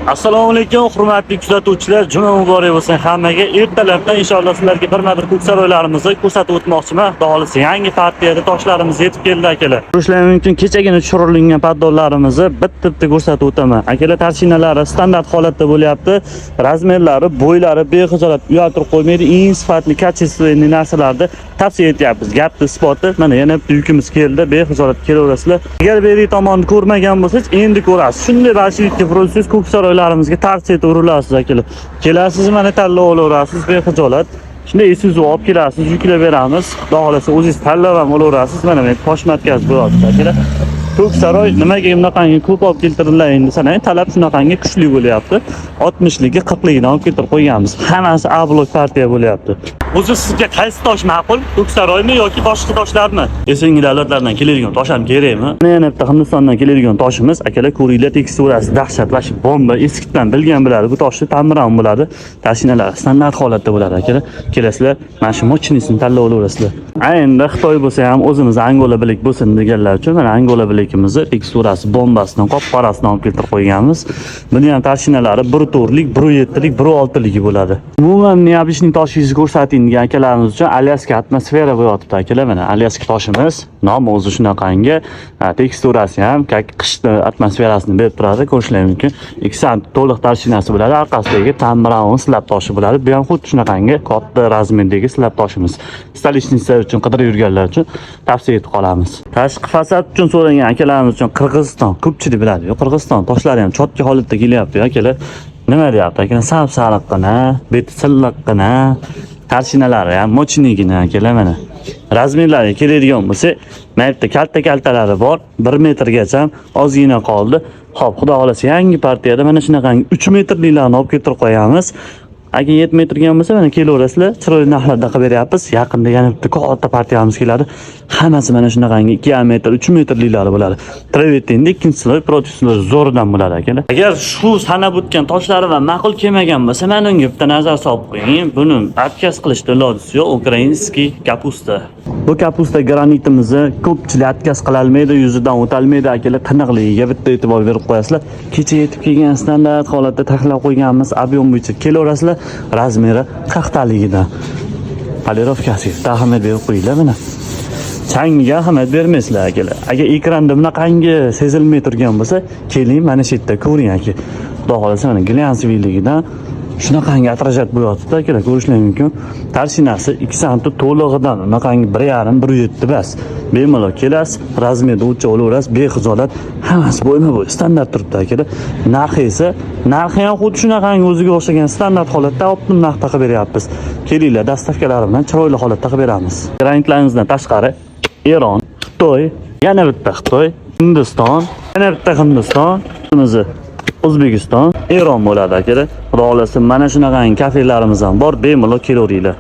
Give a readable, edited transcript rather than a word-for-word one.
Assalomu alaykum, hurmatli kuzatuvchilar. Juma muborak bo'lsin hammaga. Ertalabdan inshaalloh sizlarga bir ko'ksaroylarimizni ko'rsatib o'tmoqchiman. Xudo xolisa yangi partiyada toshlarimiz yetib keldi akalar. Ko'rishlar mumkin, kechagina tushirilgan paddollarimizni bitta ko'rsatib o'taman. Akalar, tarchinalari standart holatda bo'lyapti. Razmerlari, bo'ylari bexijolat uyaltirib qo'ymaydi. Eng sifatli, kачественный narsalarni tavsiya etyapmiz. Gapni isboti mana yana bitta yukimiz keldi. Bexijolat kelaverasizlar. Agar beri tomonni ko'rmagan bo'lsangiz, endi ko'rasiz. Shunday bashilikka furusiz ko'ksaroylarimizga tartib uraverasiz akalar. Kelasiz, mana tanlab olaverasiz bexijolat. Shunday esiz olib kelasiz, yuklab beramiz. Xudo xolasa o'zingiz tanlab ham olaverasiz. Mana men tosh markaz bo'lyapti akalar. Ko'ksaroy nimaga bunaqangi ko'p olib keltiriladi desam, talab shunaqangi kuchli bo'lyapti. 60liga 40ligini olib keltirib qo'yganmiz. Hammasi A blok partiya bo'lyapti. O'zi sizga qaysi tosh ma'qul? Ko'ksaroymi yoki boshqa toshlarmi? Esengi davlatlardan keladigan tosh ham kerakmi? Mana bitta Hindistondan keladigan toshimiz, akalar, ko'ringlar, teksturasi dahshat va bomba. Eskitdan bilgan biladi, bu toshni ta'mirham bo'ladi. Tashinalar standart holatda bo'ladi akalar. Kelasizlar, mana shu mochinisini tanlab olaverasizlar. Endi Xitoy bo'lsa ham o'zimiz Angola bilik bo'lsin deganlar uchun mana Angola bilikimizni teksturasi bombasidan qop-qorasidan olib keltirib qo'yganmiz. Buni ham tashinalari 1.4lik, 1.7lik, 1.6lik bo'ladi. Umuman neobishning toshingizni ko'rsating degan akalarimiz uchun Alyaska atmosfera bo'lyapti akalar. Mana Alyaska toshimiz, nomi o'zi shunaqangi, teksturasi ham qishni atmosferasini berib turadi, ko'rishlar mumkin. 2 sant to'liq tashinasi bo'ladi, orqasidagi Tambraun slab toshi bo'ladi. Bu ham xuddi shunaqangi katta razmerdagi slab toshimiz. Stalishnisalar uchun qidirib yurganlar uchun tavsiya etib qolamiz. Tashqi fasad uchun so'ragan akalarimiz uchun Qirg'iziston ko'pchilik biladi. Qirg'iziston toshlari ham chotka holatda kelyapti akalar. Nima deyapti akalar? Sariqqina, beti silliqqina, tarchinalari ham mochinigina akalar mana. Razmerlari keladigan bo'lsa, mana bitta kaltalari bor, 1 metrgacha ozgina qoldi. Xo'p, xudo xolasa yangi partiyada mana shunaqangi 3 metrliklarni olib keltirib qo'yamiz. Agar 7 metrga bo'lsa, mana kelaverasizlar. Chiroyli narxlarda qilib beryapmiz. Yaqinda yana bitta katta partiyamiz keladi. Hammasi mana shunaqangi 2 metr, 3 metrliklari bo'ladi. Travettinda ikkinchi sloy, protisloy zo'ridan bo'ladi akalar. Agar shu sanab o'tgan toshlari va ma'qul kelmagan bo'lsa, mana unga bitta nazar solib qo'ying. Buni atkaz qilishda ilojisi yo'q. Ukrainskiy kapusta. Bu kapusta granitimizni ko'pchilik atkaz qila olmaydi, yuzidan o'talmaydi akalar. Tiniqligiga bitta e'tibor berib qo'yasizlar. Kecha yetib kelgan standart holatda taxlab qo'yganmiz. Ob'yom bo'yicha kelaverasizlar. Razmeri 40 taligidan. Polirovkasiga ahamiyat berib qo'yinglar mana. Changiga ahamiyat bermaysizlar akalar. Agar ekranda bunaqangi sezilmay turgan bo'lsa, keling mana shu yerda ko'ring aka. Xudo xolasa mana glansivligidan shunaqangi atrajat bo'lyapti akalar, ko'rishlar mumkin. Tarshinasi 2 sant to'lig'idan unaqangi 1.5, 1.7 bas. Bemalol kelasiz, razmerni o'lchab olaverasiz, bexijolat, hammasi bo'yma-bo'y standart turibdi akalar. Narxi esa, narxi ham xuddi shunaqangi o'ziga o'xshagan standart holatda optim narxda qilib beryapmiz. Kelinglar, dastavkalari bilan chiroyli holatda qilib beramiz. Granitlarimizdan tashqari Eron, Xitoy, yana bitta Xitoy, Hindiston, yana bitta Hindiston, O'zbekiston, Eron bo'ladi akalar. Xudo xolasa mana shunaqangi kafelarimiz ham bor, bemalol kelaveringlar.